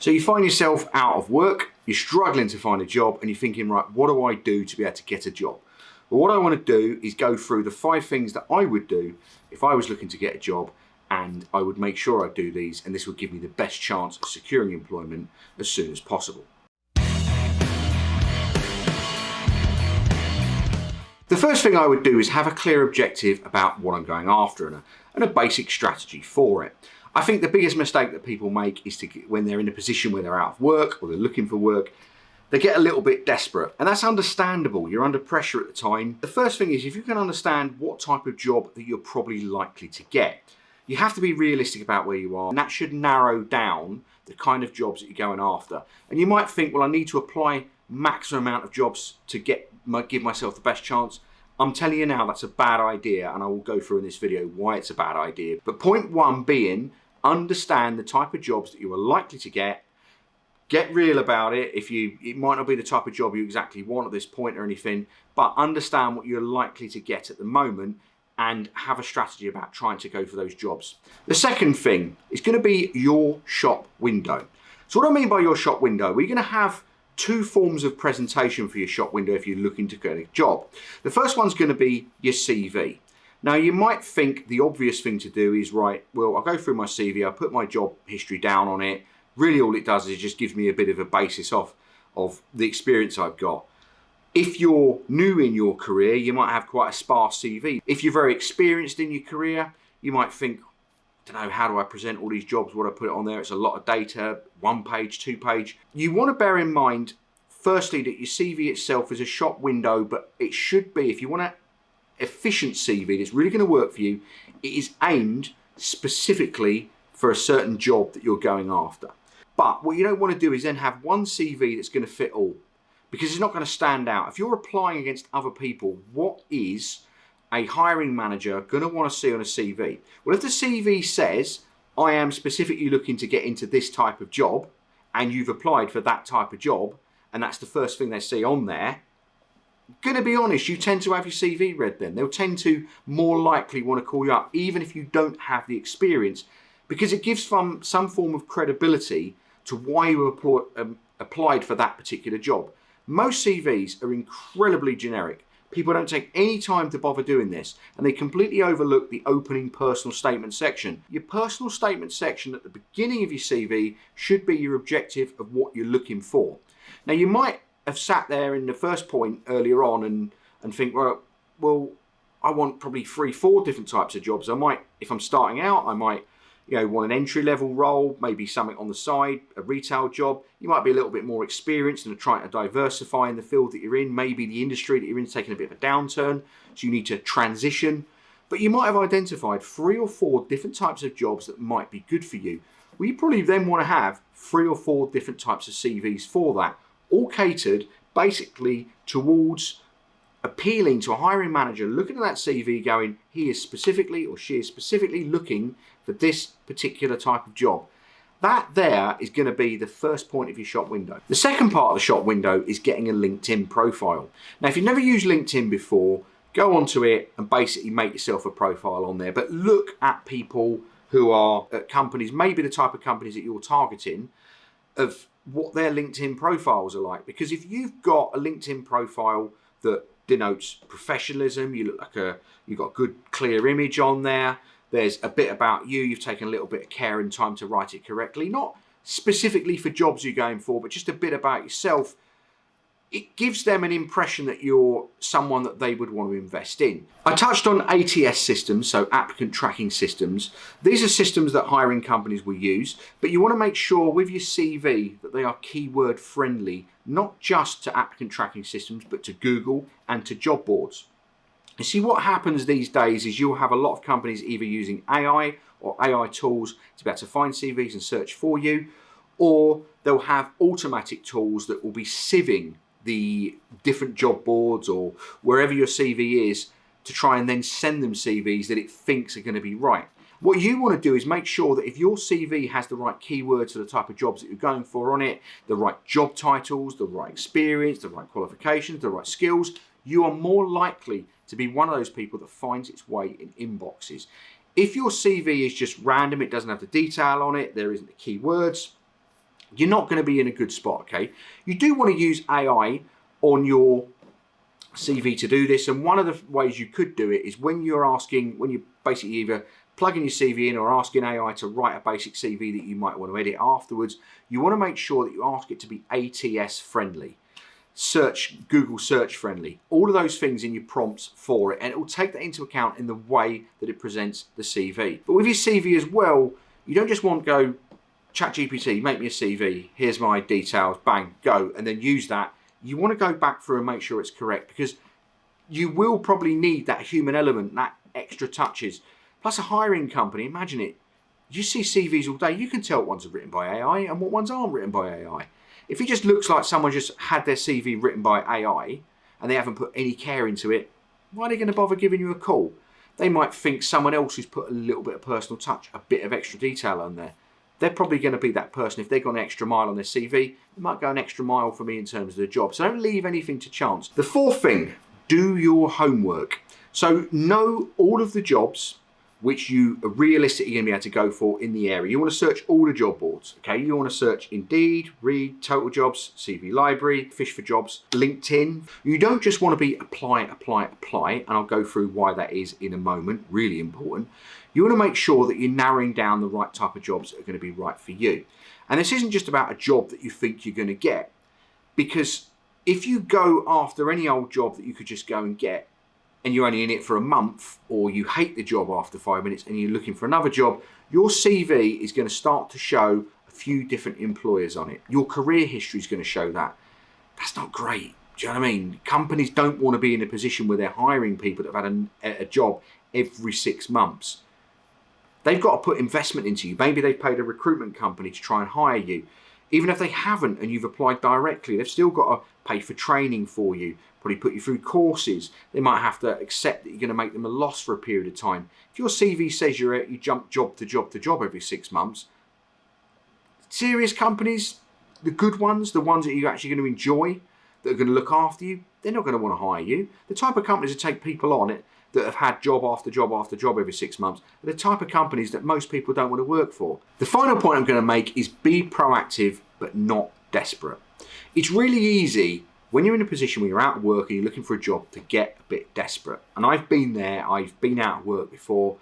So you find yourself out of work, you're struggling to find a job, and you're thinking, right, what do I do to be able to get a job? Well, what I want to do is go through the 5 things that I would do if I was looking to get a job, and I would make sure I do these, and this would give me the best chance of securing employment as soon as possible. The first thing I would do is have a clear objective about what I'm going after and a basic strategy for it. I think the biggest mistake that people make is when they're in a position where they're out of work or they're looking for work, they get a little bit desperate, and that's understandable. You're under pressure at the time. The first thing is, if you can understand what type of job that you're probably likely to get, you have to be realistic about where you are, and that should narrow down the kind of jobs that you're going after. And you might think, well, I need to apply maximum amount of jobs to give myself the best chance. I'm telling you now, that's a bad idea, and I will go through in this video why it's a bad idea. But point 1 being, understand the type of jobs that you are likely to get. Get real about it. It might not be the type of job you exactly want at this point or anything, but understand what you're likely to get at the moment and have a strategy about trying to go for those jobs. The second thing is going to be your shop window. So what I mean by your shop window, we're going to have 2 forms of presentation for your shop window if you're looking to get a job. The first one's going to be your CV. Now, you might think the obvious thing to do is, right, well, I'll go through my CV, I'll put my job history down on it. Really, all it does is it just gives me a bit of a basis of the experience I've got. If you're new in your career, you might have quite a sparse CV. If you're very experienced in your career, you might think, I don't know, how do I present all these jobs? What do I put on there? It's a lot of data, 1 page, 2 page. You want to bear in mind, firstly, that your CV itself is a shop window, but it should be, if you want an efficient CV that's really going to work for you, it is aimed specifically for a certain job that you're going after. But what you don't want to do is then have one CV that's going to fit all, because it's not going to stand out. If you're applying against other people, what is a hiring manager going to want to see on a CV? Well, if the CV says, I am specifically looking to get into this type of job, and you've applied for that type of job, and that's the first thing they see on there, going to be honest, you tend to have your CV read then. They'll tend to more likely want to call you up, even if you don't have the experience, because it gives some form of credibility to why you applied for that particular job. Most CVs are incredibly generic. People don't take any time to bother doing this, and they completely overlook the opening personal statement section. Your personal statement section at the beginning of your CV should be your objective of what you're looking for. Now, you might have sat there in the first point earlier on and think, well, I want probably 3-4 different types of jobs. I might, if I'm starting out, I might want an entry-level role, maybe something on the side, a retail job. You might be a little bit more experienced and are trying to diversify in the field that you're in. Maybe the industry that you're in is taking a bit of a downturn, so you need to transition. But you might have identified 3 or 4 different types of jobs that might be good for you. Well, you probably then want to have 3 or 4 different types of CVs for that, all catered basically towards appealing to a hiring manager looking at that CV going, he is specifically or she is specifically looking for this particular type of job. That there is going to be the first point of your shop window. The second part of the shop window is getting a LinkedIn profile. Now, if you've never used LinkedIn before, go onto it and basically make yourself a profile on there. But look at people who are at companies, maybe the type of companies that you're targeting, of what their LinkedIn profiles are like. Because if you've got a LinkedIn profile that denotes professionalism, you look like you've got a good clear image on there, there's a bit about you, you've taken a little bit of care and time to write it correctly, not specifically for jobs you're going for, but just a bit about yourself, it gives them an impression that you're someone that they would want to invest in. I touched on ATS systems, so applicant tracking systems. These are systems that hiring companies will use, but you want to make sure with your CV that they are keyword friendly, not just to applicant tracking systems, but to Google and to job boards. You see, what happens these days is you'll have a lot of companies either using AI or AI tools to be able to find CVs and search for you, or they'll have automatic tools that will be sieving the different job boards or wherever your CV is to try and then send them CVs that it thinks are going to be right. What you want to do is make sure that if your CV has the right keywords for the type of jobs that you're going for on it, the right job titles, the right experience, the right qualifications, the right skills, you are more likely to be one of those people that finds its way in inboxes. If your CV is just random, it doesn't have the detail on it, there isn't the keywords, you're not going to be in a good spot, okay? You do want to use AI on your CV to do this, and one of the ways you could do it is when you're basically either plugging your CV in or asking AI to write a basic CV that you might want to edit afterwards, you want to make sure that you ask it to be ATS friendly, Google search friendly, all of those things in your prompts for it, and it will take that into account in the way that it presents the CV. But with your CV as well, you don't just want to go, ChatGPT, make me a CV, here's my details, bang, go, and then use that. You want to go back through and make sure it's correct, because you will probably need that human element, that extra touches. Plus a hiring company, imagine it, you see CVs all day, you can tell what ones are written by AI and what ones aren't written by AI. If it just looks like someone just had their CV written by AI and they haven't put any care into it, why are they going to bother giving you a call? They might think someone else who's put a little bit of personal touch, a bit of extra detail on there. They're probably going to be that person. If they've got an extra mile on their CV, they might go an extra mile for me in terms of the job. So don't leave anything to chance. The fourth thing, do your homework. So know all of the jobs which you are realistically going to be able to go for in the area. You want to search all the job boards, okay? You want to search Indeed, Reed, Total Jobs, CV Library, Fish for Jobs, LinkedIn. You don't just want to be apply, and I'll go through why that is in a moment, really important. You want to make sure that you're narrowing down the right type of jobs that are going to be right for you. And this isn't just about a job that you think you're going to get, because if you go after any old job that you could just go and get, and you're only in it for a month, or you hate the job after 5 minutes and you're looking for another job, your CV is going to start to show a few different employers on it. Your career history is going to show that. That's not great. Do you know what I mean? Companies don't want to be in a position where they're hiring people that have had a job every 6 months. They've got to put investment into you. Maybe they've paid a recruitment company to try and hire you. Even if they haven't and you've applied directly, they've still got to pay for training for you, probably put you through courses. They might have to accept that you're going to make them a loss for a period of time. If your CV says you jump job to job to job every 6 months, serious companies, the good ones, the ones that you're actually going to enjoy, that are going to look after you, they're not going to want to hire you. The type of companies that take people on it that have had job after job after job every 6 months are the type of companies that most people don't want to work for. The final point I'm going to make is be proactive but not desperate. It's really easy when you're in a position where you're out of work and you're looking for a job to get a bit desperate. And I've been there, I've been out of work before.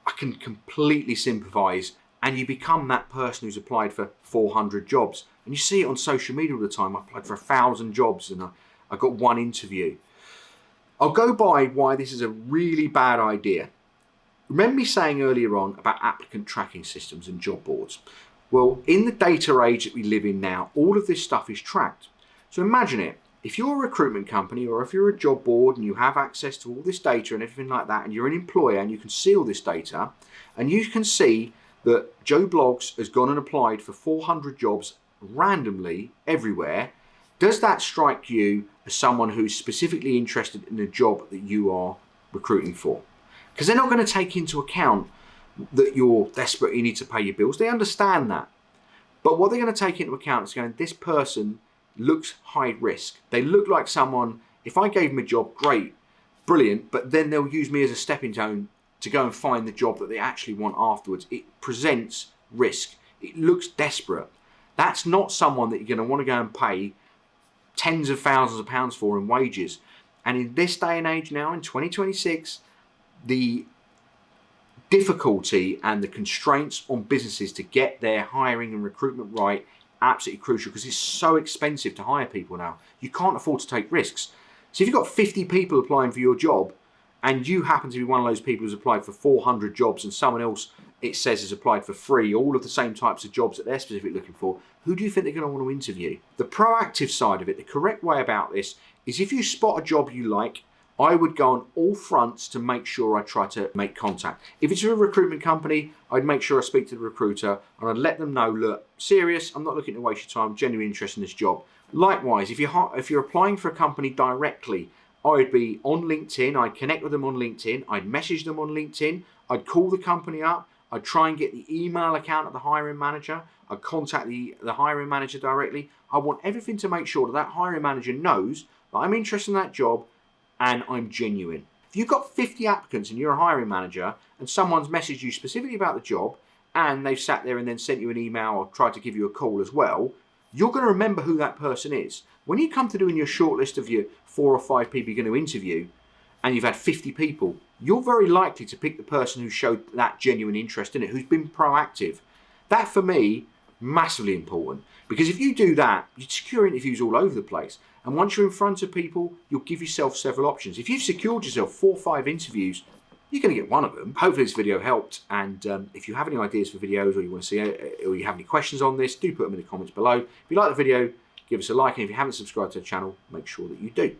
I can completely sympathise, and you become that person who's applied for 400 jobs. And you see it on social media all the time. I applied for 1,000 jobs and I got one interview. I'll go by why this is a really bad idea. Remember me saying earlier on about applicant tracking systems and job boards? Well, in the data age that we live in now, all of this stuff is tracked. So imagine it. If you're a recruitment company or if you're a job board and you have access to all this data and everything like that, and you're an employer and you can see all this data, and you can see that Joe Bloggs has gone and applied for 400 jobs randomly everywhere, does that strike you as someone who's specifically interested in a job that you are recruiting for? Because they're not going to take into account that you're desperate, you need to pay your bills. They understand that. But what they're going to take into account is going, this person looks high risk. They look like someone, if I gave them a job, great, brilliant, but then they'll use me as a stepping stone to go and find the job that they actually want afterwards. It presents risk. It looks desperate. That's not someone that you're going to want to go and pay tens of thousands of pounds for in wages. And in this day and age now, in 2026, the difficulty and the constraints on businesses to get their hiring and recruitment right, absolutely crucial, because it's so expensive to hire people now. You can't afford to take risks. So if you've got 50 people applying for your job and you happen to be one of those people who's applied for 400 jobs and someone else, it says, has applied for 3, all of the same types of jobs that they're specifically looking for, who do you think they're going to want to interview? The proactive side of it, the correct way about this, is if you spot a job you like, I would go on all fronts to make sure I try to make contact. If it's a recruitment company, I'd make sure I speak to the recruiter and I'd let them know, look, serious, I'm not looking to waste your time, I'm genuinely interested in this job. Likewise, if you're applying for a company directly, I'd be on LinkedIn, I'd connect with them on LinkedIn, I'd message them on LinkedIn, I'd call the company up, I'd try and get the email account of the hiring manager, I'd contact the hiring manager directly. I want everything to make sure that that hiring manager knows that I'm interested in that job and I'm genuine. If you've got 50 applicants and you're a hiring manager and someone's messaged you specifically about the job and they've sat there and then sent you an email or tried to give you a call as well, you're going to remember who that person is. When you come to doing your shortlist of your 4 or 5 people you're going to interview, and you've had 50 people, you're very likely to pick the person who showed that genuine interest in it, who's been proactive. That, for me, massively important. Because if you do that, you secure interviews all over the place. And once you're in front of people, you'll give yourself several options. If you've secured yourself 4 or 5 interviews, you're going to get one of them. Hopefully this video helped. And if you have any ideas for videos, or you want to see it, or you have any questions on this, do put them in the comments below. If you like the video, give us a like. And if you haven't subscribed to the channel, make sure that you do.